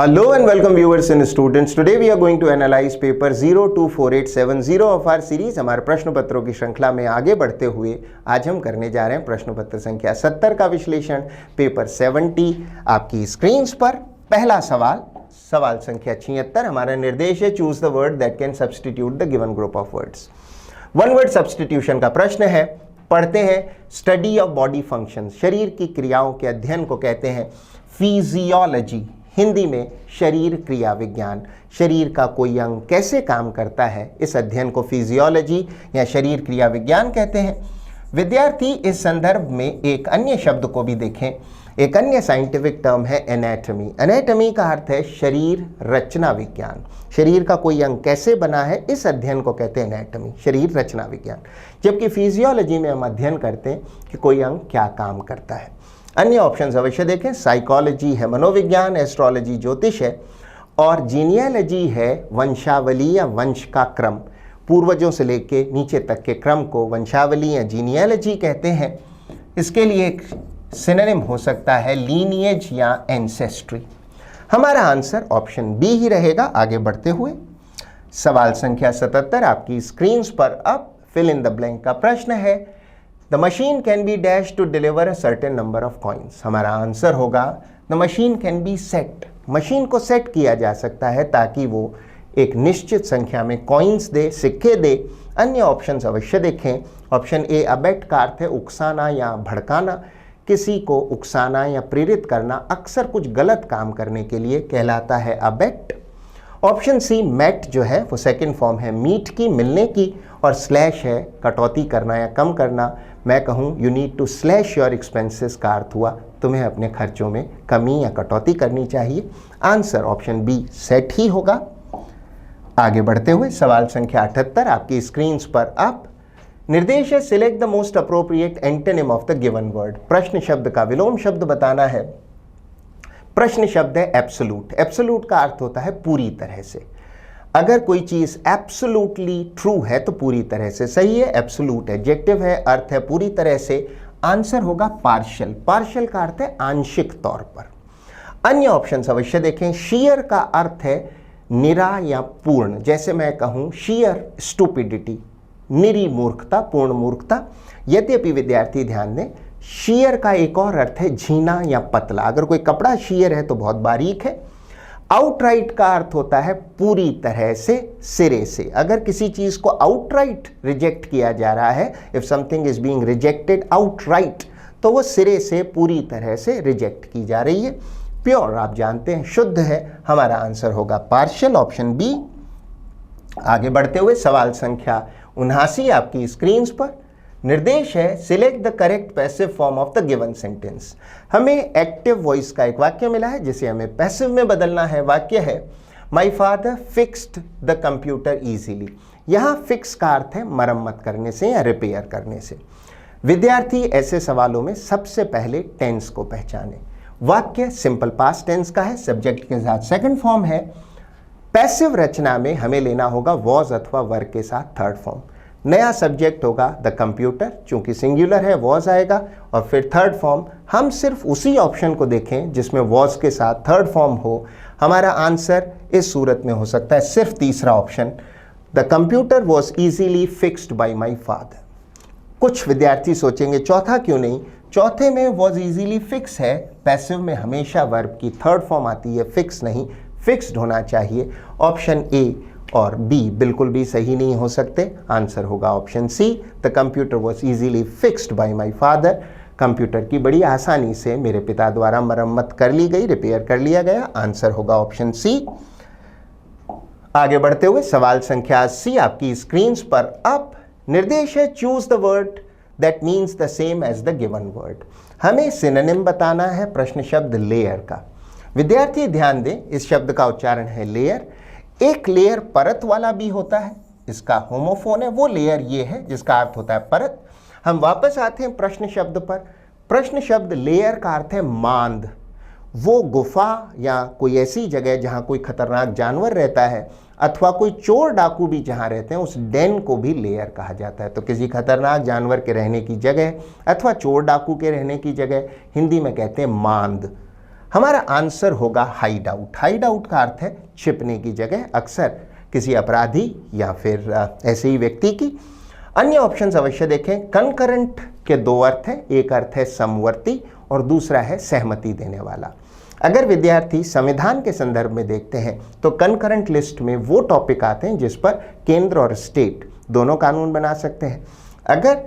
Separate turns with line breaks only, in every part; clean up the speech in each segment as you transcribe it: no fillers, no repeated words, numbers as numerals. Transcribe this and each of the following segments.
Hello and welcome viewers and students. Today we are going to analyze paper 024870 of our series. हमारे प्रश्न पत्रों की श्रृंखला में आगे बढ़ते हुए आज हम करने जा रहे हैं प्रश्न पत्र संख्या 70 का विश्लेषण। पेपर 70 आपकी स्क्रीन पर। पहला सवाल संख्या 76। हमारा निर्देश है choose the word that can substitute the given group of words. One word substitution का प्रश्न है। पढ़ते हैं। स्टडी ऑफ बॉडी फंक्शंस, शरीर की क्रियाओं के अध्ययन को कहते हैं फिजियोलॉजी, हिंदी में शरीर क्रिया विज्ञान। शरीर का कोई अंग कैसे काम करता है, इस अध्ययन को फिजियोलॉजी या शरीर क्रिया विज्ञान कहते हैं। विद्यार्थी इस संदर्भ में एक अन्य शब्द को भी देखें। एक अन्य साइंटिफिक टर्म है एनाटॉमी। एनाटॉमी का अर्थ है शरीर रचना विज्ञान। शरीर का कोई अंग कैसे बना है, इस अध्ययन को कहते हैं एनाटॉमी, शरीर रचना विज्ञान। जबकि फिजियोलॉजी में हम अध्ययन करते हैं कि कोई अंग क्या काम करता है। अन्य ऑप्शंस अवश्य देखें। साइकोलॉजी है मनोविज्ञान, एस्ट्रोलॉजी ज्योतिष है, और जीनियोलॉजी है वंशावली या वंश का क्रम। पूर्वजों से लेके नीचे तक के क्रम को वंशावली या जीनियोलॉजी कहते हैं। इसके लिए एक सिनोनिम हो सकता है लीनिएज या एंसेस्ट्री। हमारा आंसर ऑप्शन बी ही रहेगा। आगे बढ़ते हुए सवाल संख्या 77 आपकी स्क्रीन पर। अब फिल इन द ब्लैंक का प्रश्न है the machine can be dash to deliver a certain number of coins. हमारा आंसर होगा the machine can be set. Machine को सेट किया जा सकता है ताकि वो एक निश्चित संख्या में कॉइन्स दे, सिक्के दे। अन्य ऑप्शंस अवश्य देखें। ऑप्शन ए अबेट का अर्थ है उकसाना या भड़काना। किसी को उकसाना या प्रेरित करना अक्सर कुछ गलत काम करने के लिए कहलाता है अबेट। ऑप्शन सी मैट जो है वो सेकंड फॉर्म है मीट की, मिलने की, और स्लैश है कटौती करना या कम करना। मैं कहूँ you need to slash your expenses का अर्थ हुआ तुम्हें अपने खर्चों में कमी या कटौती करनी चाहिए। आंसर ऑप्शन बी सेट ही होगा। आगे बढ़ते हुए सवाल संख्या 78 आपकी स्क्रीन पर। अब निर्देश है select the most appropriate antonym of the given word. प्रश्न शब्द का विलोम शब्द बताना है। प्रश्न शब्द है एब्सोल्यूट। एब्सोल्यूट का अर्थ होता है पूरी तरह से। अगर कोई चीज एब्सोल्युटली ट्रू है तो पूरी तरह से सही है। एब्सोल्यूट एडजेक्टिव है, अर्थ है पूरी तरह से। आंसर होगा पार्शियल। पार्शियल का अर्थ है आंशिक तौर पर। अन्य ऑप्शंस अवश्य देखें। शियर का अर्थ है निरा या पूर्ण। जैसे मैं कहूं शियर स्टूपिडिटी, निरी मूर्खता, पूर्ण मूर्खता। यद्यपि विद्यार्थी ध्यान दें, शियर का एक और अर्थ है झीना या पतला। अगर कोई कपड़ा शियर है तो बहुत बारीक है। आउटराइट का अर्थ होता है पूरी तरह से, सिरे से। अगर किसी चीज को आउटराइट रिजेक्ट किया जा रहा है, if something is being rejected outright, तो वो सिरे से, पूरी तरह से रिजेक्ट की जा रही है। प्योर आप जानते हैं शुद्ध है। हमारा आंसर होगा पार्शियल, ऑप्शन बी। आगे बढ़ते हुए सवाल संख्या 79 आपकी स्क्रीन पर। निर्देश है select the correct passive form of the given sentence. हमें एक्टिव वॉइस का एक वाक्य मिला है जिसे हमें पैसिव में बदलना है। वाक्य है my father fixed the computer easily. यहाँ फिक्स का अर्थ है मरम्मत करने से या रिपेयर करने से। विद्यार्थी ऐसे सवालों में सबसे पहले टेंस को पहचाने। वाक्य सिंपल पास्ट टेंस का है, सब्जेक्ट के साथ सेकंड फॉर्म है। पैसिव रचना में हमें लेना होगा वॉज अथवा वर के साथ थर्ड फॉर्म। नया सब्जेक्ट होगा द कंप्यूटर, चूंकि सिंगुलर है वॉज आएगा, और फिर थर्ड फॉर्म। हम सिर्फ उसी ऑप्शन को देखें जिसमें वॉज के साथ थर्ड फॉर्म हो। हमारा आंसर इस सूरत में हो सकता है सिर्फ तीसरा option, the computer was easily fixed by my father. कुछ विद्यार्थी सोचेंगे चौथा क्यों नहीं। चौथे में वॉज इजीली फिक्स है। पैसिव में हमेशा वर्ब की थर्ड फॉर्म आती है, फिक्स नहीं, फिक्स्ड होना चाहिए। ऑप्शन ए और बी बिल्कुल भी सही नहीं हो सकते। आंसर होगा option C, the computer was easily fixed by my father. Computer की बड़ी आसानी से मेरे पिता द्वारा मरम्मत कर ली गई, रिपेयर कर लिया गया। आंसर होगा ऑप्शन सी। आगे बढ़ते हुए सवाल संख्या 80 आपकी स्क्रीन पर। अब निर्देश है choose the word that means the same as the given word. हमें सिनोनिम बताना है प्रश्न शब्द लेयर का। विद्यार्थी ध्यान दें, इस शब्द का उच्चारण है लेयर। एक लेयर परत वाला भी होता है, इसका होमोफोन है। वो लेयर ये है जिसका अर्थ होता है परत। हम वापस आते हैं प्रश्न शब्द पर। प्रश्न शब्द लेयर का अर्थ है मांद। वो गुफा या कोई ऐसी जगह जहां कोई खतरनाक जानवर रहता है, अथवा कोई चोर डाकू भी जहां रहते हैं, उस डेन को भी लेयर कहा जाता है। तो किसी खतरनाक जानवर के रहने की जगह अथवा चोर डाकू के रहने की जगह हिंदी में कहते हैं मांद। हमारा आंसर होगा हाइड आउट। हाइड आउट का अर्थ है छिपने की जगह, अक्सर किसी अपराधी या फिर ऐसे ही व्यक्ति की। अन्य ऑप्शंस अवश्य देखें। कनकरेंट के दो अर्थ हैं, एक अर्थ है समवर्ती और दूसरा है सहमति देने वाला। अगर विद्यार्थी संविधान के संदर्भ में देखते हैं तो कनकरेंट लिस्ट में वो टॉपिक आते हैं जिस पर केंद्र और स्टेट दोनों कानून बना सकते हैं। अगर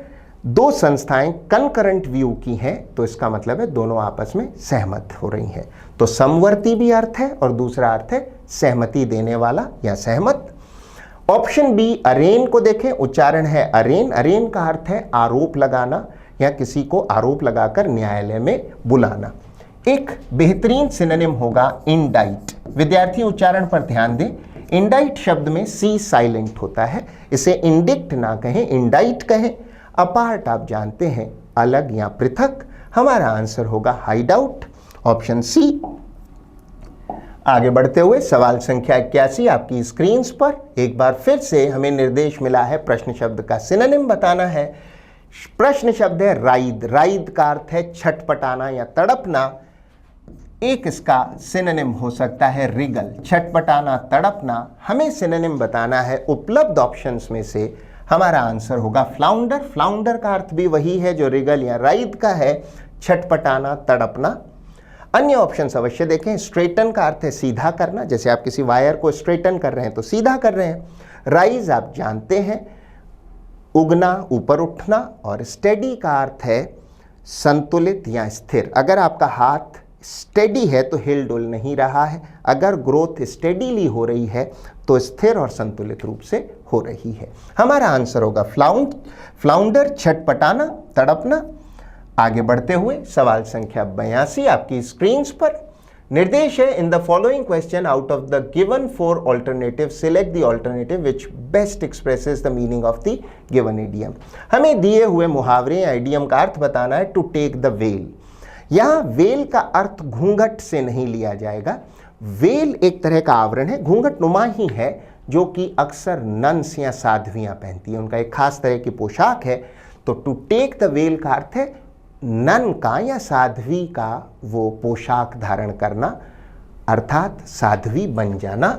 दो संस्थाएं कनकरेंट व्यू की हैं तो इसका मतलब है दोनों आपस में सहमत हो रही हैं। तो समवर्ती भी अर्थ है और दूसरा अर्थ है सहमति देने वाला या सहमत। ऑप्शन बी अरेन को देखें, उच्चारण है अरेन। अरेन का अर्थ है आरोप लगाना या किसी को आरोप लगाकर न्यायालय में बुलाना। एक बेहतरीन सिनोनिम होगा इंडाइट। विद्यार्थी उच्चारण पर ध्यान दें, इंडाइट शब्द में सी साइलेंट होता है, इसे इंडिक्ट ना कहें, इंडाइट कहें। अपार्ट आप जानते हैं अलग या पृथक। हमारा आंसर होगा हाइड आउट, ऑप्शन सी। आगे बढ़ते हुए सवाल संख्या 81 आपकी स्क्रीन पर। एक बार फिर से हमें निर्देश मिला है प्रश्न शब्द का सिनोनिम बताना है। प्रश्न शब्द है राइद। राइद का अर्थ है छटपटाना या तड़पना। एक इसका सिनोनिम हो सकता है रिगल। छटपटाना, तड़पना। हमें सिनोनिम बताना है उपलब्ध ऑप्शंस में से। हमारा आंसर होगा फ्लाउंडर। फ्लाउंडर का अर्थ भी वही है जो रिगल या राइद का है, छटपटाना, तड़पना। अन्य ऑप्शंस अवश्य देखें। स्ट्रेटन का अर्थ है सीधा करना, जैसे आप किसी वायर को स्ट्रेटन कर रहे हैं तो सीधा कर रहे हैं। राइज आप जानते हैं उगना, ऊपर उठना। और स्टेडी का अर्थ है संतुलित या स्थिर। अगर आपका हाथ स्टेडी है तो हिल डुल नहीं रहा है, अगर ग्रोथ स्टेडीली हो रही है तो स्थिर और संतुलित रूप से हो रही है। हमारा आंसर होगा फ्लाउंडर, छटपटाना, तड़पना। आगे बढ़ते हुए सवाल संख्या 82 आपकी स्क्रीन पर। निर्देश है in the following question out of the given 4 alternative select the alternative which best expresses the meaning of the given idiom. हमें दिए हुए मुहावरे या इडियम का अर्थ बताना है टू टेक द वेल। यहां वेल का अर्थ घूंघट से नहीं लिया जाएगा। वेल एक तरह का आवरण है, घूंघट नुमा ही है, जो कि अक्सर नन्स या साध्वियां पहनती हैं। उनका एक खास तरह की पोशाक है। तो टू टेक द वेल का अर्थ है नन का या साध्वी का वो पोशाक धारण करना, अर्थात साध्वी बन जाना।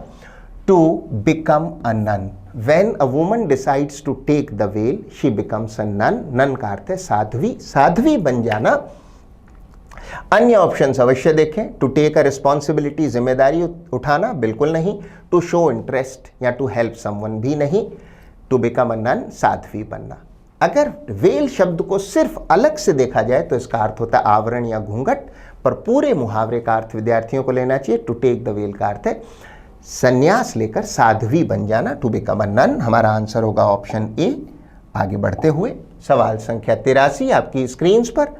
To become a nun. When a woman decides to take the veil she becomes a nun. Nun का अर्थ है साध्वी, साध्वी बन जाना। अन्य ऑप्शंस अवश्य देखें। टू टेक अ रिस्पॉन्सिबिलिटी, जिम्मेदारी उठाना, बिल्कुल नहीं। टू शो इंटरेस्ट या टू हेल्प समवन भी नहीं। टू बिकम अ नन, साध्वी बनना। अगर वेल शब्द को सिर्फ अलग से देखा जाए तो इसका अर्थ होता है आवरण या घूंघट, पर पूरे मुहावरे का अर्थ विद्यार्थियों को लेना चाहिए। टू टेक द वेल का अर्थ है संन्यास लेकर साध्वी बन जाना, टू बिकम अ नन। हमारा आंसर होगा ऑप्शन ए। आगे बढ़ते हुए सवाल संख्या 83 आपकी स्क्रीन पर।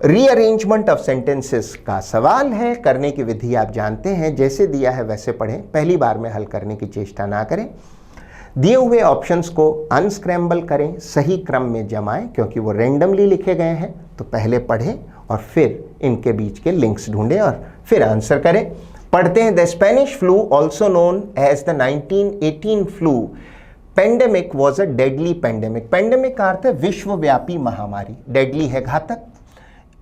रीअरेंजमेंट ऑफ सेंटेंसेस का सवाल है। करने की विधि आप जानते हैं, जैसे दिया है वैसे पढ़ें, पहली बार में हल करने की चेष्टा ना करें। दिए हुए ऑप्शंस को अनस्क्रैम्बल करें, सही क्रम में जमाएं, क्योंकि वो रैंडमली लिखे गए हैं। तो पहले पढ़ें और फिर इनके बीच के लिंक्स ढूंढें और फिर आंसर करें। पढ़ते हैं। The Spanish flu also known as the 1918 flu pandemic was a deadly pandemic. Pandemic का अर्थ है विश्वव्यापी महामारी। डेडली है घातक।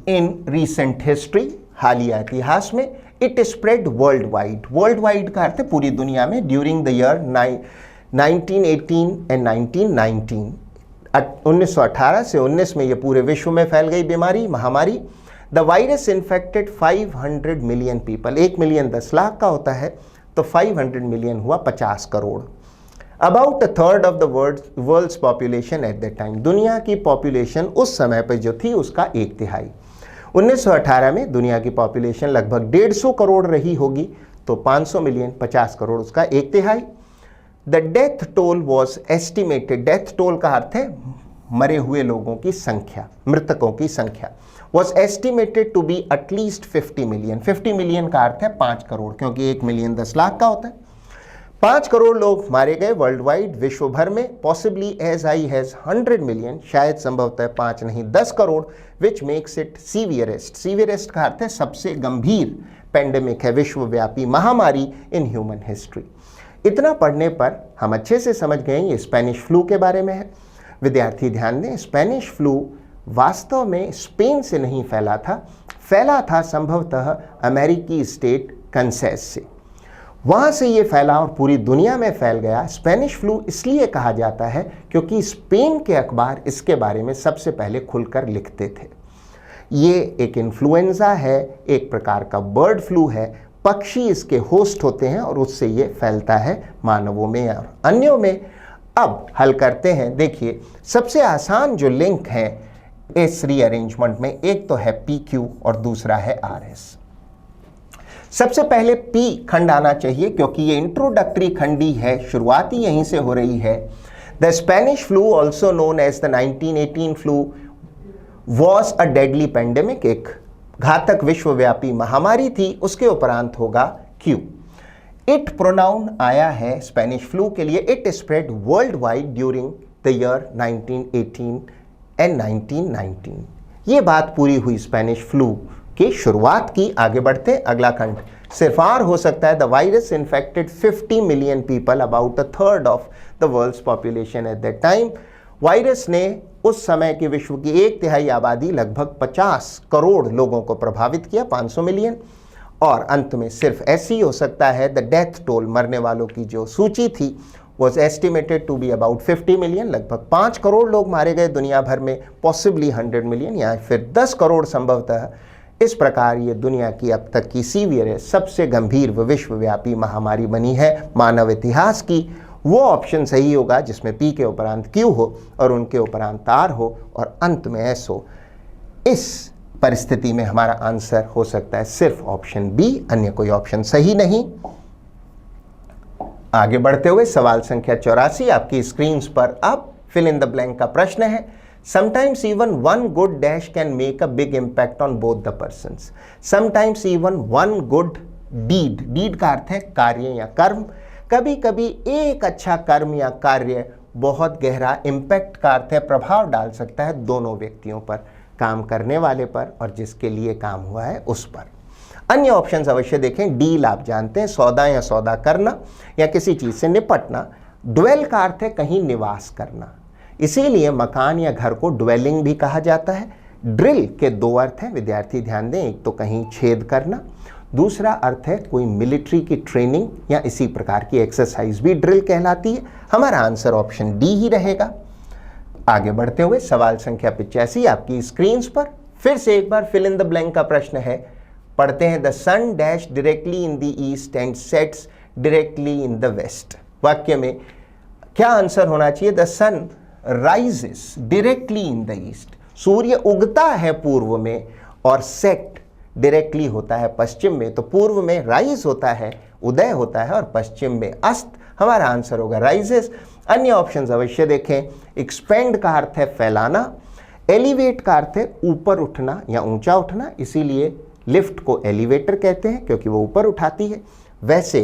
इन रीसेंट हिस्ट्री, हालिया इतिहास में। It spread world wide. World wide का अर्थ है पूरी दुनिया में। ड्यूरिंग द ईयर 1918 एंड 1919, 1918 से 19 में ये पूरे विश्व में फैल गई बीमारी, महामारी। The virus infected 500 million people. 1 million 10 lakh का होता है, तो 500 मिलियन हुआ 50 crore. About a third of the world's population at that time. दुनिया की पॉपुलेशन उस समय पर जो थी उसका 1/3। 1918 में दुनिया की पॉपुलेशन लगभग 150 करोड़ रही होगी, तो 500 मिलियन 50 करोड़ उसका 1/3। The death toll was estimated. Death toll का अर्थ है मरे हुए लोगों की संख्या, मृतकों की संख्या। Was estimated to be at least 50 million. 50 million का अर्थ है 5 करोड़, क्योंकि 1 मिलियन 10 लाख का होता है। 5 करोड़ लोग मारे गए वर्ल्ड वाइड, विश्व भर में। Possibly as high has 100 million, शायद संभवतः 5 नहीं 10 crore, which makes it severest. Severest का अर्थ है सबसे गंभीर पेंडेमिक है, विश्वव्यापी महामारी इन ह्यूमन हिस्ट्री। इतना पढ़ने पर हम अच्छे से समझ गए ये स्पेनिश फ्लू के बारे में है। विद्यार्थी ध्यान दें, स्पेनिश फ्लू वास्तव में स्पेन से नहीं फैला था संभवतः अमेरिकी स्टेट कन्सेस से। वहाँ से ये फैला और पूरी दुनिया में फैल गया। स्पेनिश फ्लू इसलिए कहा जाता है क्योंकि स्पेन के अखबार इसके बारे में सबसे पहले खुलकर लिखते थे। ये एक इन्फ्लुएंजा है, एक प्रकार का बर्ड फ्लू है। पक्षी इसके होस्ट होते हैं और उससे ये फैलता है मानवों में और अन्यों में। अब हल करते हैं। देखिए, सबसे आसान जो लिंक है इस रीअरेंजमेंट में, एक तो है PQ और दूसरा है RS। सबसे पहले P खंड आना चाहिए क्योंकि ये इंट्रोडक्टरी खंड ही है, शुरुआती यहीं से हो रही है। The Spanish flu also known as the 1918 flu was a deadly pandemic, एक घातक विश्वव्यापी महामारी थी। उसके उपरांत होगा Q। इट प्रोनाउन आया है स्पेनिश फ्लू के लिए। It spread world wide during the year 1918 and 1919। ये बात पूरी हुई स्पेनिश फ्लू की शुरुआत की। आगे बढ़ते, अगला खंड सिर्फ R हो सकता है। The virus infected 50 million people, about a third of the world's population at that time. Virus ने उस समय की विश्व की 1/3 आबादी, लगभग 50 करोड़ लोगों को प्रभावित किया, 500 मिलियन। और अंत में सिर्फ ऐसी हो सकता है। द डेथ टोल, मरने वालों की जो सूची थी, was estimated to be about 50 million, लगभग 5 करोड़ लोग मारे गए दुनिया भर में, पॉसिबली 100 मिलियन या फिर 10 करोड़ संभवतः। इस प्रकार ये दुनिया की अब तक की सीवियरेस्ट, सबसे गंभीर व विश्वव्यापी महामारी बनी है मानव इतिहास की। वो ऑप्शन सही होगा जिसमें P के उपरांत Q हो और उनके उपरांत R हो और अंत में S हो। इस परिस्थिति में हमारा आंसर हो सकता है सिर्फ ऑप्शन B, अन्य कोई ऑप्शन सही नहीं। आगे बढ़ते हुए सवाल संख्या 84 आपकी स्क्रीन पर अब फिल इन द ब्लैंक का प्रश्न है। Sometimes even one good dash can make a big impact on both the persons. Sometimes even one good deed, deed का अर्थ है कार्य या कर्म। कभी कभी एक अच्छा कर्म या कार्य बहुत गहरा इम्पैक्ट का अर्थ है प्रभाव डाल सकता है दोनों व्यक्तियों पर, काम करने वाले पर और जिसके लिए काम हुआ है उस पर। अन्य ऑप्शंस अवश्य देखें। डील आप जानते हैं, सौदा या सौदा करना या किसी चीज से निपटना। ड्वेल का अर्थ है कहीं निवास करना, इसीलिए मकान या घर को ड्वेलिंग भी कहा जाता है। ड्रिल के 2 अर्थ हैं, विद्यार्थी ध्यान दें। एक तो कहीं छेद करना, दूसरा अर्थ है कोई मिलिट्री की ट्रेनिंग या इसी प्रकार की एक्सरसाइज भी ड्रिल कहलाती है। हमारा आंसर ऑप्शन डी ही रहेगा। आगे बढ़ते हुए सवाल संख्या 85 आपकी स्क्रीन पर फिर से एक बार फिल इन द ब्लैंक का प्रश्न है। पढ़ते हैं, the sun dash directly in the east and sets directly in the west. वाक्य में क्या आंसर होना चाहिए? The sun rises directly in the east, सूर्य उगता है पूर्व में, और सेट डायरेक्टली होता है पश्चिम में। तो पूर्व में राइज होता है, उदय होता है, और पश्चिम में अस्त। हमारा आंसर होगा राइजेस। अन्य ऑप्शंस अवश्य देखें। एक्सपेंड का अर्थ है फैलाना, एलिवेट का अर्थ है ऊपर उठना या ऊंचा उठना, इसीलिए लिफ्ट को एलिवेटर कहते हैं क्योंकि वो ऊपर उठाती है। वैसे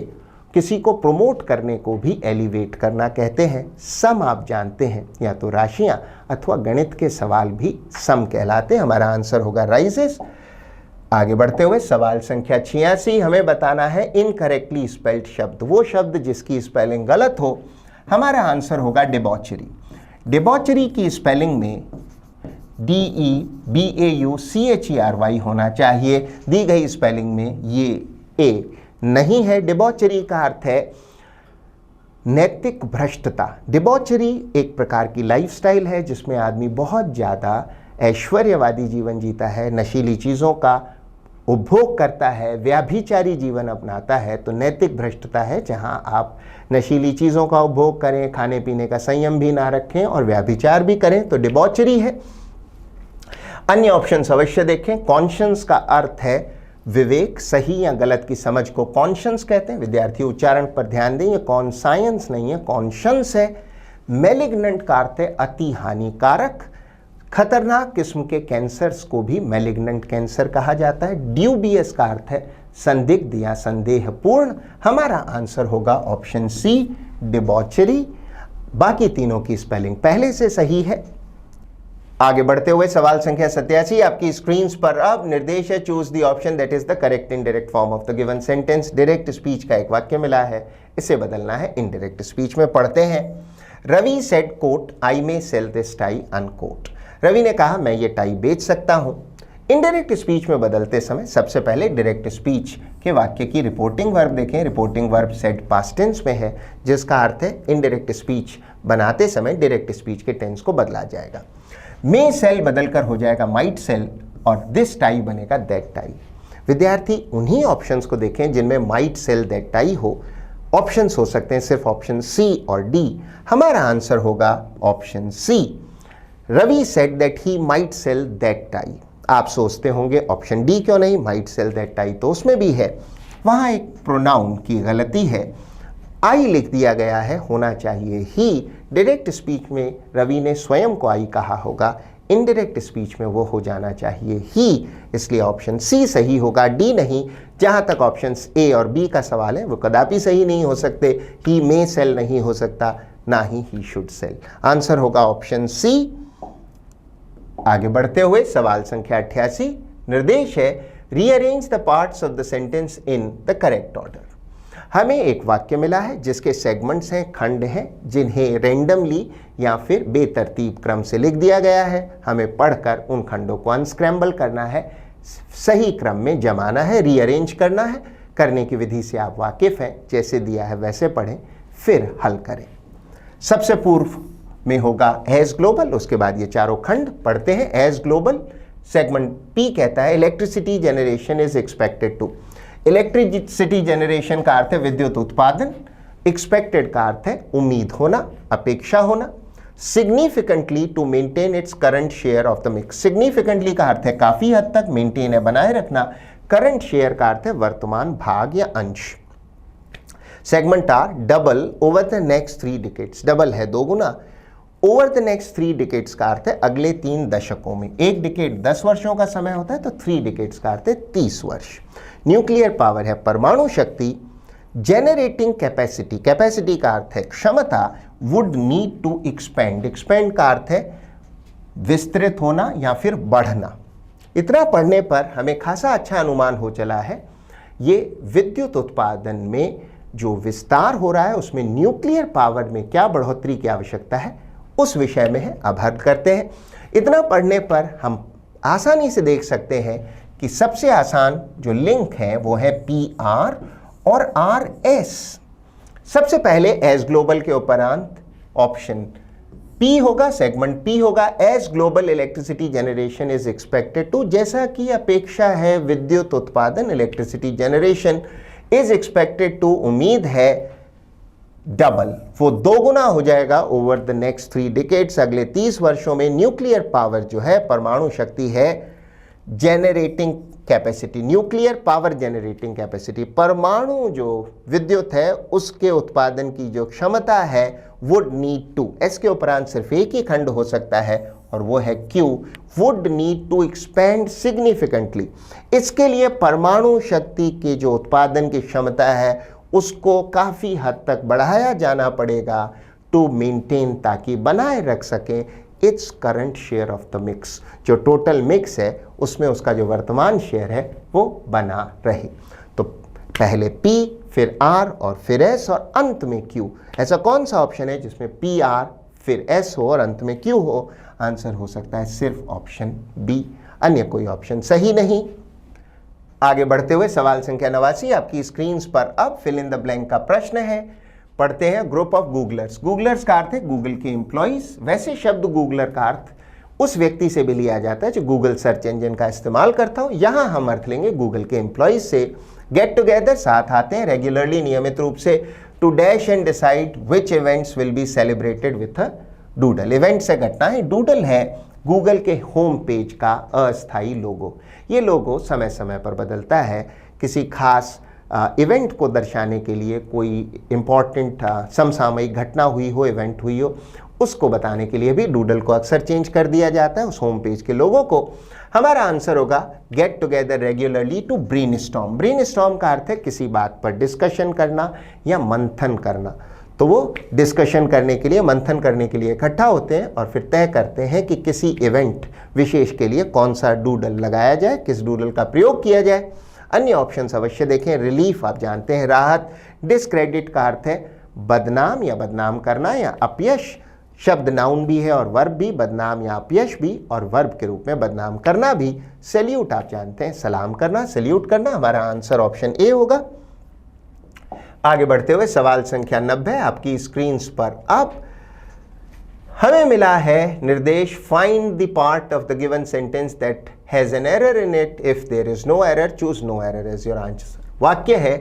किसी को प्रमोट करने को भी एलिवेट करना कहते हैं। सम आप जानते हैं, या तो राशियां अथवा गणित के सवाल भी सम कहलाते हैं। हमारा आंसर होगा राइजेस। आगे बढ़ते हुए सवाल संख्या 86 हमें बताना है इनकरेक्टली स्पेल्ड शब्द, वो शब्द जिसकी स्पेलिंग गलत हो। हमारा आंसर होगा डिबॉचरी। डिबॉचरी की स्पेलिंग में DEBAUCHERY होना चाहिए। दी गई स्पेलिंग में ये ए नहीं है। डिबॉचरी का अर्थ है नैतिक भ्रष्टता। डिबॉचरी एक प्रकार की लाइफस्टाइल है जिसमें आदमी बहुत ज़्यादा ऐश्वर्यवादी जीवन जीता है, नशीली चीज़ों का उपभोग करता है, व्याभिचारी जीवन अपनाता है। तो नैतिक भ्रष्टता है जहां आप नशीली चीज़ों का उपभोग करें, खाने पीने का संयम भी ना रखें और व्याभिचार भी करें, तो डिबॉचरी है। अन्य ऑप्शंस अवश्य देखें। कॉन्शियंस का अर्थ है विवेक, सही या गलत की समझ को कॉन्शियंस कहते हैं। विद्यार्थी उच्चारण पर ध्यान दें, ये कॉन्साइंस नहीं है, कॉन्शियंस है। मैलिग्नेंट का अर्थ है अति हानिकारक। खतरनाक किस्म के कैंसर्स को भी मैलिग्नेंट कैंसर कहा जाता है। ड्यूबियस का अर्थ है संदिग्ध या संदेहपूर्ण। हमारा आंसर होगा ऑप्शन सी, डिबॉचरी। बाकी तीनों की स्पेलिंग पहले से सही है। आगे बढ़ते हुए सवाल संख्या 87 आपकी स्क्रीन पर अब निर्देश है choose the option that is the correct indirect form of the given sentence. Direct speech का एक वाक्य मिला है, इसे बदलना है इनडायरेक्ट स्पीच में। पढ़ते हैं, Ravi said quote I may sell this tie unquote. Ravi ने कहा मैं ये टाई बेच सकता हूं। इनडायरेक्ट स्पीच में बदलते समय सबसे पहले डायरेक्ट स्पीच के वाक्य की रिपोर्टिंग वर्ब देखें। Reporting verb said past tense में है, जिसका अर्थ है इनडायरेक्ट स्पीच बनाते समय डायरेक्ट स्पीच के टेंस को बदला जाएगा। मे सेल बदलकर हो जाएगा माइट सेल और दिस टाई बनेगा दैट टाई। विद्यार्थी उन्हीं ऑप्शंस को देखें जिनमें माइट सेल दैट टाई हो। ऑप्शंस हो सकते हैं सिर्फ ऑप्शन सी और डी। हमारा आंसर होगा option C. Ravi said that he might sell that tie. आप सोचते होंगे ऑप्शन डी क्यों नहीं, माइट सेल दैट टाई तो उसमें भी है। वहां एक प्रोनाउन की गलती है, आई लिख दिया गया है, होना चाहिए ही। डायरेक्ट स्पीच में रवि ने स्वयं को आई कहा होगा, इनडायरेक्ट स्पीच में वो हो जाना चाहिए ही, इसलिए ऑप्शन सी सही होगा, डी नहीं। जहां तक ऑप्शन ए और बी का सवाल है वो कदापि सही नहीं हो सकते। ही मे सेल नहीं हो सकता, ना ही शुड सेल। आंसर होगा ऑप्शन सी। आगे बढ़ते हुए सवाल संख्या 88 निर्देश है rearrange the parts of the sentence in the correct order. हमें एक वाक्य मिला है जिसके सेगमेंट्स हैं, खंड हैं, जिन्हें रैंडमली या फिर बेतरतीब क्रम से लिख दिया गया है। हमें पढ़कर उन खंडों को अनस्क्रैम्बल करना है, सही क्रम में जमाना है, रीअरेंज करना है। करने की विधि से आप वाकिफ हैं, जैसे दिया है वैसे पढ़ें फिर हल करें। सबसे पूर्व में होगा एज ग्लोबल, उसके बाद ये चारों खंड पढ़ते हैं। एज ग्लोबल सेगमेंट पी कहता है electricity generation is expected to. Electricity generation का अर्थ है विद्युत उत्पादन, एक्सपेक्टेड का अर्थ है उम्मीद होना, अपेक्षा होना। Significantly to maintain its current share of the mix. Significantly का अर्थ है काफी हद तक, मेंटेन है बनाए रखना। करंट शेयर का अर्थ है वर्तमान भाग या अंश। Segment R double over the next 3 decades. Double है दोगुना, ओवर द नेक्स्ट 3 डिकेड्स का अर्थ है अगले 3 दशकों में। एक डिकेड 10 वर्षों का समय होता है, तो 3 डिकेड्स का अर्थ है 30 वर्ष। न्यूक्लियर पावर है परमाणु शक्ति। जेनरेटिंग कैपेसिटी, कैपेसिटी का अर्थ है क्षमता। Would need to expand, expand का अर्थ है विस्तृत होना या फिर बढ़ना। इतना पढ़ने पर हमें खासा अच्छा अनुमान हो चला है ये विद्युत उत्पादन में जो विस्तार हो रहा है उसमें न्यूक्लियर पावर में क्या बढ़ोतरी की आवश्यकता है उस विषय में है। अब हल करते हैं। इतना पढ़ने पर हम आसानी से देख सकते हैं कि सबसे आसान जो लिंक है वो है पी आर और आर एस। सबसे पहले एज ग्लोबल के उपरांत ऑप्शन पी होगा, सेगमेंट पी होगा। As global electricity generation is expected to, जैसा कि अपेक्षा है विद्युत उत्पादन electricity generation is expected to, उम्मीद है डबल, वो दोगुना हो जाएगा ओवर द नेक्स्ट 3 डिकेड्स, अगले 30 वर्षों में। न्यूक्लियर पावर जो है परमाणु शक्ति है, generating capacity, nuclear power generating capacity, परमाणु जो विद्युत है उसके उत्पादन की जो क्षमता है, वुड नीड टू, एस के उपरांत सिर्फ एक ही खंड हो सकता है और वो है Q, would need to expand significantly. इसके लिए परमाणु शक्ति के जो उत्पादन की क्षमता है उसको काफ़ी हद तक बढ़ाया जाना पड़ेगा टू मेंटेन, ताकि बनाए रख सकें it's current share of the mix, जो टोटल मिक्स है उसमें उसका जो वर्तमान शेयर है वो बना रहे। तो पहले P, फिर R और फिर S और अंत में Q। ऐसा कौन सा ऑप्शन है जिसमें P, R फिर S हो और अंत में Q हो? आंसर हो सकता है सिर्फ ऑप्शन B, अन्य कोई ऑप्शन सही नहीं। आगे बढ़ते हुए सवाल संख्या 89 आपकी स्क्रीन पर अब फिल इन द ब्लैंक का प्रश्न है। पढ़ते हैं। ग्रुप ऑफ गूगलर्स, गूगलर्स का अर्थ है गूगल के एम्प्लॉइज। वैसे शब्द गूगलर का अर्थ उस व्यक्ति से भी लिया जाता है जो गूगल सर्च इंजन का इस्तेमाल करता हो। यहां हम अर्थ लेंगे गूगल के एम्प्लॉइज से। गेट टुगेदर, साथ आते हैं रेगुलरली, नियमित रूप से। To dash and decide which events will be celebrated with a doodle. Event से घटना है, डूडल है गूगल के होम पेज का अस्थायी लोगो। ये लोगो समय समय पर बदलता है, किसी खास इवेंट को दर्शाने के लिए, कोई इम्पॉर्टेंट समसामयिक घटना हुई हो, इवेंट हुई हो, उसको बताने के लिए भी डूडल को अक्सर चेंज कर दिया जाता है उस होम पेज के लोगों को। हमारा आंसर होगा get together regularly to brainstorm. Brainstorm का अर्थ है किसी बात पर डिस्कशन करना या मंथन करना। तो वो डिस्कशन करने के लिए, मंथन करने के लिए इकट्ठा होते हैं और फिर तय करते हैं कि किसी इवेंट विशेष के लिए कौन सा डूडल लगाया जाए, किस डूडल का प्रयोग किया जाए। अन्य ऑप्शंस अवश्य देखें। रिलीफ आप जानते हैं राहत। डिस्क्रेडिट का अर्थ है बदनाम या बदनाम करना या अपयश शब्द नाउन भी है और वर्ब भी, बदनाम या अपयश भी और वर्ब के रूप में बदनाम करना भी। सैल्यूट आप जानते हैं, सलाम करना, सैल्यूट करना। हमारा आंसर ऑप्शन ए होगा। आगे बढ़ते हुए सवाल संख्या 90 आपकी स्क्रीन पर। अब हमें मिला है निर्देश, find the part of the given sentence that has an error in it, if there is no error choose no error as your answer. वाक्य है,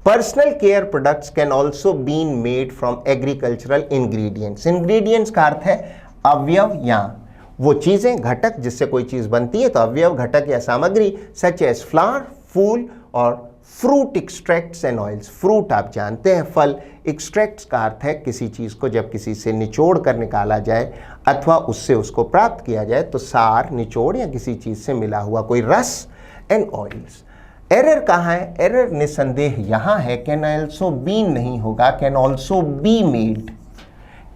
personal care products can also been made from agricultural ingredients. Ingredients का अर्थ है अवयव या वो चीजें, घटक जिससे कोई चीज बनती है, तो अवयव, घटक या सामग्री, सच एज फ्लावर, फूल और fruit extracts and oils. Fruit आप जानते हैं फल, एक्सट्रैक्ट्स का अर्थ है किसी चीज को जब किसी से निचोड़ कर निकाला जाए अथवा उससे उसको प्राप्त किया जाए, तो सार, निचोड़ या किसी चीज से मिला हुआ कोई रस, एंड ऑयल्स। एरर कहाँ है? एरर निसंदेह यहां है, कैन ऑल्सो बीन नहीं होगा, can also be made.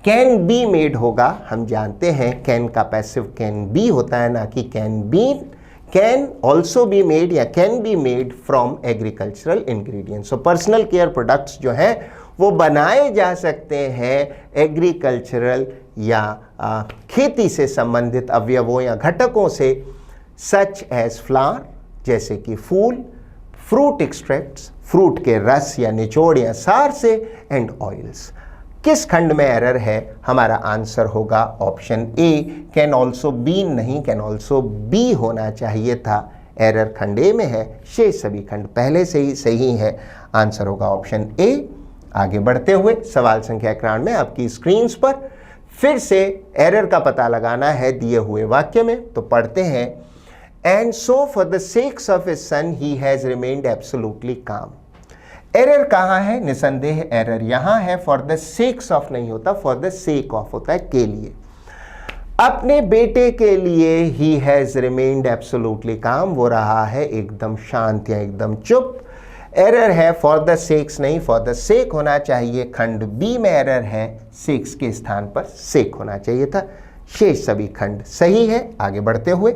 Can be made होगा, हम जानते हैं कैन का पैसिव कैन बी होता है, ना कि can be. Can also be made या can be made from agricultural ingredients. So personal care products जो है वो बनाए जा सकते हैं एग्रीकल्चरल या खेती से संबंधित अवयवों या घटकों से, सच एज फ्लावर जैसे कि फूल, फ्रूट एक्सट्रैक्ट्स फ्रूट के रस या निचोड़ या सार से, एंड ऑयल्स। किस खंड में एरर है? हमारा आंसर होगा option A, can also B नहीं, कैन ऑल्सो बी होना चाहिए था। एरर खंड ए में है, शेष सभी खंड पहले से ही सही है। आंसर होगा ऑप्शन ए। आगे बढ़ते हुए सवाल संख्या 91 में आपकी स्क्रीन पर फिर से एरर का पता लगाना है दिए हुए वाक्य में, तो पढ़ते हैं, and so for the sex of his son he has remained absolutely काम। एरर कहाँ है? निसंदेह एरर यहां है, फॉर द सेक्स ऑफ नहीं होता, फॉर द सेक ऑफ होता है, के लिए। अपने बेटे के लिए ही हैज रिमेन्ड एब्सोल्युटली काम, वो रहा है एकदम शांत या एकदम चुप। एरर है फॉर द सेक्स नहीं, फॉर द सेक होना चाहिए। खंड बी में एरर है, सेक्स के स्थान पर सेक होना चाहिए था। शेष सभी खंड सही है। आगे बढ़ते हुए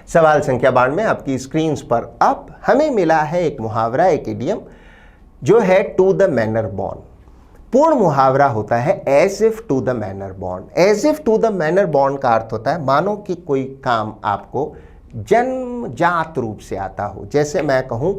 सवाल संख्या 92 में आपकी स्क्रीन पर अब हमें मिला है एक मुहावरा, एक इडियम जो है टू द मैनर बॉर्न। पूर्ण मुहावरा होता है as if to the manner born. As if to the manner born का अर्थ होता है मानो कि कोई काम आपको जन्मजात रूप से आता हो। जैसे मैं कहूं,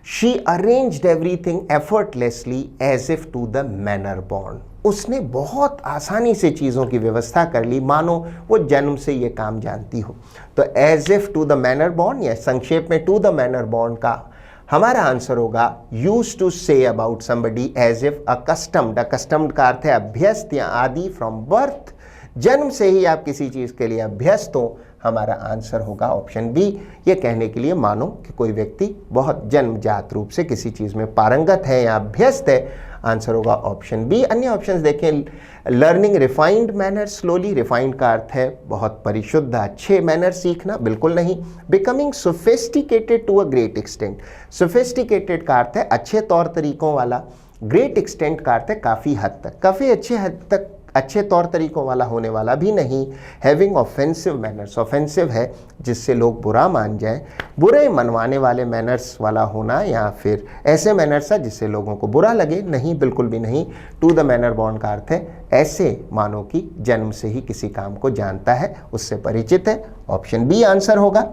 she arranged everything effortlessly as if to the manner born. उसने बहुत आसानी से चीज़ों की व्यवस्था कर ली मानो वो जन्म से ये काम जानती हो। तो as if to the manner born या संक्षेप में टू द मैनर बॉर्न का हमारा आंसर होगा use to say about somebody as if accustomed. Accustomed का अर्थ है अभ्यस्त या आदि, फ्रॉम बर्थ, जन्म से ही आप किसी चीज़ के लिए अभ्यस्त हो। हमारा आंसर होगा ऑप्शन बी। ये कहने के लिए मानो कि कोई व्यक्ति बहुत जन्मजात रूप से किसी चीज़ में पारंगत है या अभ्यस्त है। आंसर होगा ऑप्शन बी। अन्य ऑप्शंस देखें, learning refined manner slowly. Refined का अर्थ है बहुत परिशुद्ध अच्छे मैनर सीखना, बिल्कुल नहीं। Becoming sophisticated to a great extent. Sophisticated का अर्थ है अच्छे तौर तरीकों वाला, ग्रेट एक्सटेंट का अर्थ है काफ़ी हद तक, काफ़ी अच्छे हद तक अच्छे तौर तरीकों वाला होने वाला भी नहीं। हैविंग ऑफेंसिव मैनर्स, ऑफेंसिव है जिससे लोग बुरा मान जाएं, बुरे मनवाने वाले मैनर्स वाला होना, या फिर ऐसे मैनर्स है जिससे लोगों को बुरा लगे, नहीं, बिल्कुल भी नहीं। टू द मैनर बॉर्न का अर्थ है ऐसे मानो कि जन्म से ही किसी काम को जानता है, उससे परिचित है। ऑप्शन बी आंसर होगा।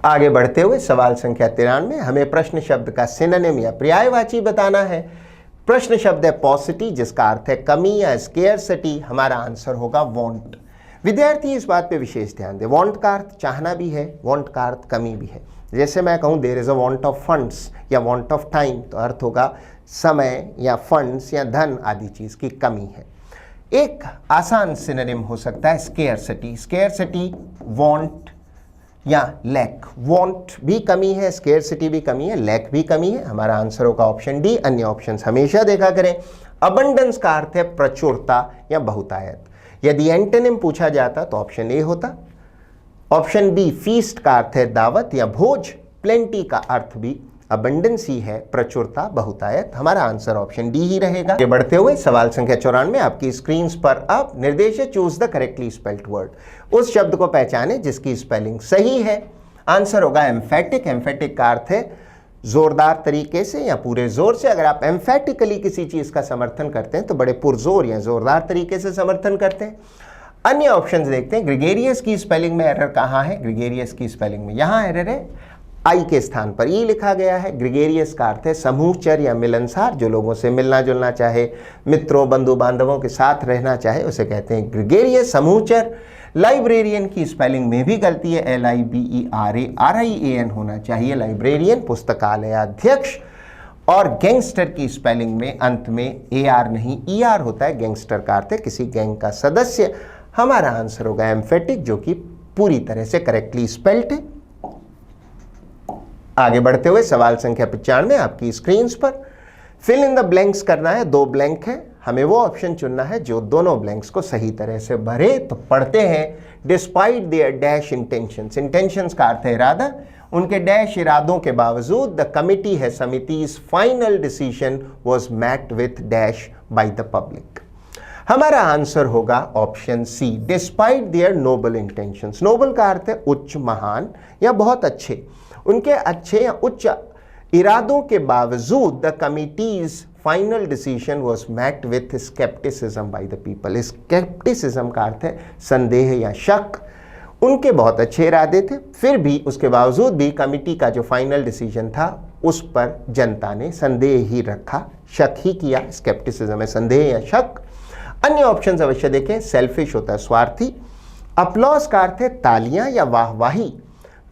आगे बढ़ते हुए सवाल संख्या 93 में हमें प्रश्न शब्द का सिनोनिम या पर्यायवाची बताना है। प्रश्न शब्द है पॉसिटी, जिसका अर्थ है कमी या स्केर्सिटी। हमारा आंसर होगा वांट। विद्यार्थी इस बात पे विशेष ध्यान दें, वांट का अर्थ चाहना भी है, वांट का अर्थ कमी भी है। जैसे मैं कहूँ there is a want of funds या वांट ऑफ टाइम, तो अर्थ होगा समय या फंड्स या धन आदि चीज़ की कमी है। एक आसान सिनोनिम हो सकता है स्केर्सिटी। स्केर्सिटी वांट या लैक। वांट भी कमी है, स्केर्सिटी भी कमी है, लैक भी कमी है। हमारा आंसर होगा ऑप्शन डी। अन्य ऑप्शंस हमेशा देखा करें। अबंडेंस का अर्थ है प्रचुरता या बहुतायत। यदि एंटोनिम पूछा जाता तो ऑप्शन ए होता। ऑप्शन बी फीस्ट का अर्थ है दावत या भोज। प्लेंटी का अर्थ भी अबंडेंस ही है, प्रचुरता, बहुतायत। हमारा आंसर ऑप्शन डी ही रहेगा। आगे बढ़ते हुए सवाल संख्या 94 में आपकी स्क्रीन पर अब निर्देश है choose the correctly spelled word. उस शब्द को पहचाने जिसकी स्पेलिंग सही है। आंसर होगा एम्फेटिक। एम्फेटिक का अर्थ है जोरदार तरीके से या पूरे जोर से। अगर आप एम्फेटिकली किसी चीज का समर्थन करते हैं तो बड़े पुरजोर या जोरदार तरीके से समर्थन करते हैं। अन्य ऑप्शंस देखते हैं। ग्रेगेरियस की स्पेलिंग में एरर कहाँ है? ग्रेगेरियस की स्पेलिंग में यहाँ एरर है, आई के स्थान पर ई लिखा गया है। ग्रेगेरियस का अर्थ है समूहचर या मिलनसार, जो लोगों से मिलना जुलना चाहे, मित्रों बंधु बांधवों के साथ रहना चाहे, उसे कहते हैं ग्रेगेरियस, समूहचर। लाइब्रेरियन की स्पेलिंग में भी गलती है, LIBERARIAN होना चाहिए, लाइब्रेरियन, पुस्तकालयाध्यक्ष। और गैंगस्टर की स्पेलिंग में अंत में AR नहीं ER होता है। गैंगस्टर का अर्थ है किसी गैंग का सदस्य। हमारा आंसर होगा एम्फेटिक, जो कि पूरी तरह से करेक्टली स्पेल्ड है। आगे बढ़ते हुए सवाल संख्या 95 आपकी स्क्रीन पर। फिल इन द ब्लैंक्स करना है, 2 ब्लैंक है, हमें वो ऑप्शन चुनना है जो दोनों ब्लैंक्स को सही तरह से भरे। तो पढ़ते हैं, despite there dash intentions. Intentions का अर्थ है इरादा, उनके डैश इरादों के बावजूद द कमिटी है समितिज final decision was met with dash by the public. हमारा आंसर होगा option C, despite their noble intentions. Noble का अर्थ है उच्च, महान या बहुत अच्छे। उनके अच्छे या उच्च इरादों के बावजूद the committee's final decision was met with scepticism by the people. Scepticism का अर्थ है संदेह या शक। उनके बहुत अच्छे इरादे थे, फिर भी उसके बावजूद भी कमिटी का जो फाइनल डिसीजन था उस पर जनता ने संदेह ही रखा, शक ही किया। स्केप्टिसिज्म है संदेह या शक। अन्य ऑप्शंस अवश्य देखें। सेल्फिश होता है स्वार्थी। अपलॉज का अर्थ है तालियां या वाहवाही।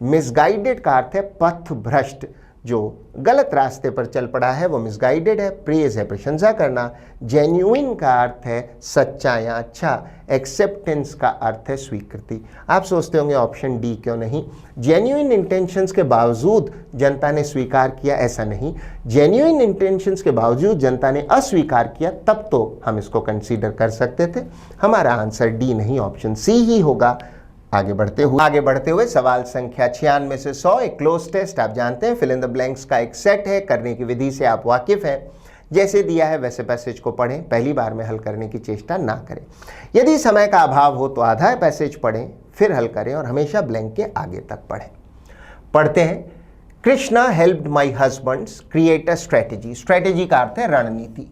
मिसगाइडेड का अर्थ है पथ भ्रष्ट, जो गलत रास्ते पर चल पड़ा है वो मिसगाइडेड है। प्रेज है प्रशंसा करना। जेन्युइन का अर्थ है सच्चा या अच्छा। एक्सेप्टेंस का अर्थ है स्वीकृति। आप सोचते होंगे ऑप्शन डी क्यों नहीं? जेन्युइन इंटेंशंस के बावजूद जनता ने स्वीकार किया, ऐसा नहीं। जेन्युइन इंटेंशंस के बावजूद जनता ने अस्वीकार किया, तब तो हम इसको कंसीडर कर सकते थे। हमारा आंसर डी नहीं, ऑप्शन सी ही होगा। आगे बढ़ते हुए सवाल संख्या 96 से 100, एक क्लोज टेस्ट। आप जानते हैं फिल इन द ब्लैंक्स का एक सेट है, करने की विधि से आप वाकिफ हैं। जैसे दिया है वैसे पैसेज को पढ़ें, पहली बार में हल करने की चेष्टा ना करें। यदि समय का अभाव हो तो आधा पैसेज पढ़ें, फिर हल करें और हमेशा ब्लैंक के आगे तक पढ़ें। पढ़ते हैं, Krishna helped my husbands create a strategy. Strategy का अर्थ है रणनीति।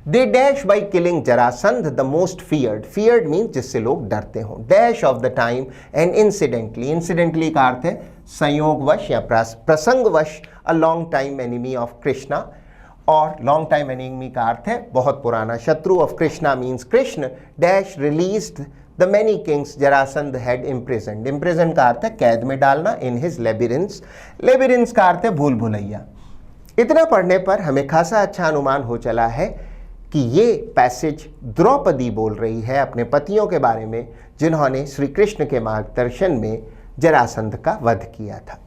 They dash by killing Jarasandh the most feared. Feared means जिससे लोग डरते हो। Dash of the time and incidentally. Incidentally का अर्थ है संयोगवश या प्रसंगवश। A long time enemy of Krishna. और लॉन्ग टाइम एनिमी का अर्थ है बहुत पुराना शत्रु। Of Krishna means Krishna. Dash released the many kings Jarasandha had imprisoned. Imprisoned का अर्थ है कैद में डालना। In his लेबिरिंथ्स। लेबिरिंथ्स का अर्थ है भूल भुलैया। इतना पढ़ने पर हमें खासा अच्छा अनुमान हो चला है कि ये पैसेज द्रौपदी बोल रही है अपने पतियों के बारे में, जिन्होंने श्री कृष्ण के मार्गदर्शन में जरासंध का वध किया था।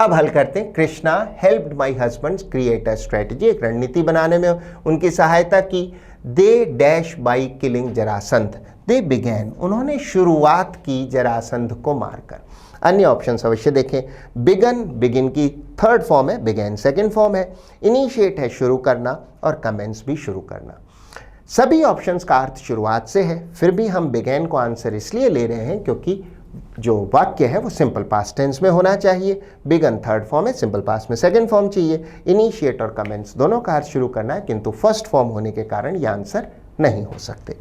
अब हल करते हैं। Krishna helped my husbands create a strategy. एक रणनीति बनाने में उनकी सहायता की। They dash by killing Jarasandha. They began. उन्होंने शुरुआत की जरासंध को मारकर। अन्य ऑप्शन अवश्य देखें। बिगन, बिगिन की थर्ड फॉर्म है, बिगैन सेकंड फॉर्म है। इनिशिएट है शुरू करना, और कमेंस भी शुरू करना। सभी ऑप्शंस का अर्थ शुरुआत से है, फिर भी हम बिगैन को आंसर इसलिए ले रहे हैं क्योंकि जो वाक्य है वो सिंपल पास्ट टेंस में होना चाहिए। बिगन थर्ड फॉर्म है, सिंपल पास्ट में सेकंड फॉर्म चाहिए। इनिशिएट और कमेंस दोनों का अर्थ शुरू करना है, किंतु फर्स्ट फॉर्म होने के कारण ये आंसर नहीं हो सकते।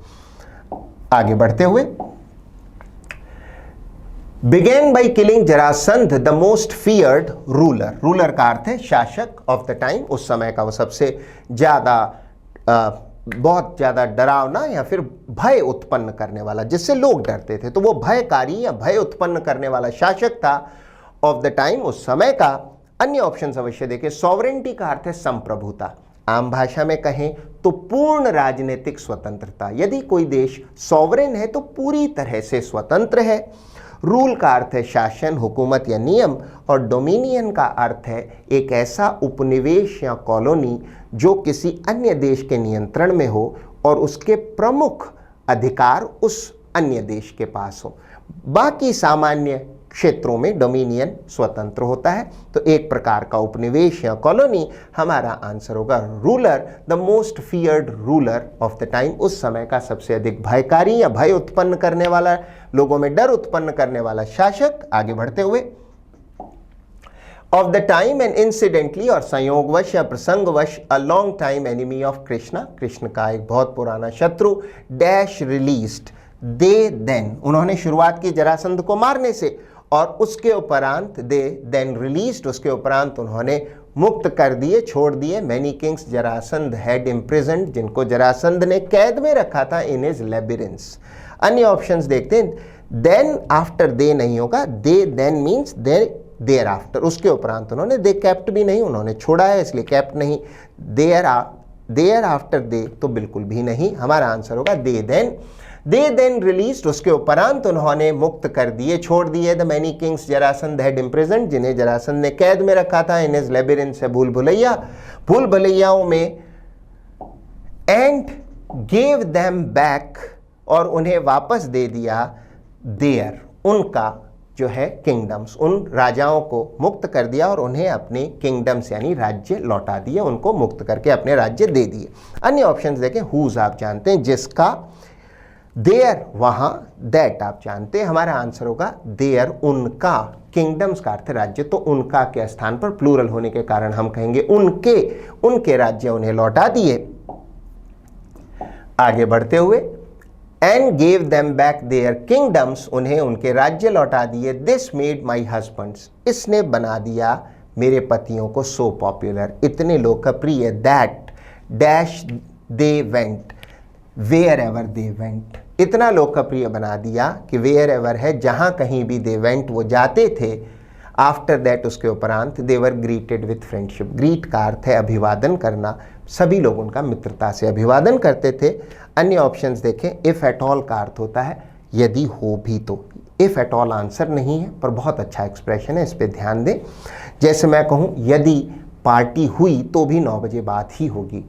आगे बढ़ते हुए, began by killing Jarasandh the most feared ruler. Ruler का अर्थ है शासक ऑफ द टाइम। उस समय का वो सबसे ज्यादा बहुत ज्यादा डरावना या फिर भय उत्पन्न करने वाला, जिससे लोग डरते थे, तो वो भयकारी या भय उत्पन्न करने वाला शासक था ऑफ द टाइम, उस समय का। अन्य ऑप्शन अवश्य देखें। सॉवरेंटी का अर्थ है संप्रभुता। आम भाषा में कहें तो पूर्ण राजनीतिक स्वतंत्रता। यदि कोई देश सॉवरेन है तो पूरी तरह से स्वतंत्र है। रूल का अर्थ है शासन, हुकूमत या नियम। और डोमिनियन का अर्थ है एक ऐसा उपनिवेश या कॉलोनी जो किसी अन्य देश के नियंत्रण में हो और उसके प्रमुख अधिकार उस अन्य देश के पास हो। बाकी सामान्य क्षेत्रों में डोमिनियन स्वतंत्र होता है। तो एक प्रकार का उपनिवेश या कॉलोनी। हमारा आंसर होगा ruler, the most feared ruler of the time. उस समय का सबसे अधिक भयकारी या भय उत्पन्न करने वाला, लोगों में डर उत्पन्न करने वाला शासक। आगे बढ़ते हुए, of the time and incidentally, और संयोगवश या प्रसंगवश, a long time enemy of Krishna, Krishna का एक बहुत पुराना शत्रु, डैश रिलीज्ड, दे देन, उन्होंने शुरुआत की जरासंध को मारने से, और उसके उपरांत दे देन रिलीज्ड, उसके उपरांत उन्होंने मुक्त कर दिए, छोड़ दिए, many kings Jarasandha had imprisoned, जिनको जरासंध ने कैद में रखा था, इन हिज लेबिरिंथ्स। अन्य ऑप्शंस देखते हैं। देन आफ्टर दे नहीं होगा, दे देन मीन्स देयर आफ्टर, उसके उपरांत उन्होंने, दे कैप्ट भी नहीं, उन्होंने छोड़ा है इसलिए कैप्ट नहीं, देयर आफ्टर दे तो बिल्कुल भी नहीं, हमारा आंसर होगा दे देन रिलीज्ड, उसके उपरांत उन्होंने मुक्त कर दिए, छोड़ दिए, the many kings Jarasandha had imprisoned, जिन्हें जरासंध ने कैद में रखा था, इन हिज लेबिरिंथ्स है भूल भुलैयाओं में, एंड गेव देम बैक, और उन्हें वापस दे दिया, देयर, उनका जो है किंगडम्स, उन राजाओं को मुक्त कर दिया और उन्हें अपने किंगडम्स यानी राज्य लौटा दिए, उनको मुक्त करके अपने राज्य दे दिए। अन्य ऑप्शंस देखें। हुज आप जानते हैं जिसका, देयर वहां, दैट आप जानते हैं, हमारा आंसर होगा देयर उनका, किंगडम्स का अर्थ राज्य, तो उनका के स्थान पर प्लूरल होने के कारण हम कहेंगे उनके राज्य उन्हें लौटा दिए। आगे बढ़ते हुए, and gave them back their kingdoms, उन्हें उनके राज्य लौटा दिए, दिस मेड माई हस्बैंड्स, इसने बना दिया मेरे पतियों को सो पॉपुलर, इतने लोकप्रिय, that dash they went, wherever they went, इतना लोकप्रिय बना दिया कि वेयर एवर है जहां कहीं भी दे वेंट वो जाते थे, आफ्टर दैट उसके उपरांत, देवर ग्रीटेड विथ फ्रेंडशिप, ग्रीट का अर्थ है अभिवादन करना, सभी लोग उनका मित्रता से अभिवादन करते थे। अन्य ऑप्शंस देखें। इफ एट ऑल का अर्थ होता है यदि हो भी तो, इफ एट ऑल आंसर नहीं है पर बहुत अच्छा एक्सप्रेशन है, इस पर ध्यान दें। जैसे मैं कहूँ यदि पार्टी हुई तो भी 9 बजे बाद ही होगी,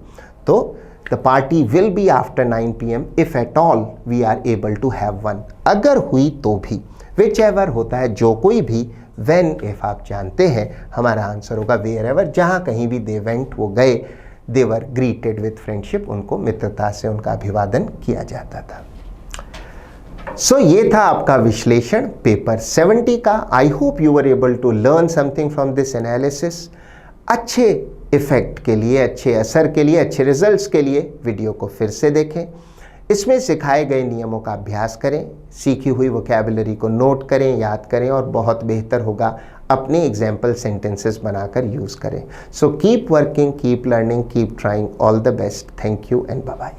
तो the party will be after 9 PM if at all we are able to have one, अगर हुई तो भी, विच एवर होता है जो कोई भी, व्हेन इफ आप जानते हैं, हमारा आंसर होगा वेयर एवर, जहाँ कहीं भी दे वेंट वो गए, देवर ग्रीटेड विथ फ्रेंडशिप, उनको मित्रता से उनका अभिवादन किया जाता था। सो ये था आपका विश्लेषण पेपर 70 का। I hope you were able to learn something from this analysis. अच्छे इफेक्ट के लिए, अच्छे असर के लिए, अच्छे रिजल्ट्स के लिए वीडियो को फिर से देखें, इसमें सिखाए गए नियमों का अभ्यास करें, सीखी हुई वोकैबुलरी को नोट करें, याद करें, और बहुत बेहतर होगा अपने एग्जाम्पल सेंटेंसेस बनाकर यूज़ करें। So keep working, keep learning, keep trying, all the best, thank you and bye bye.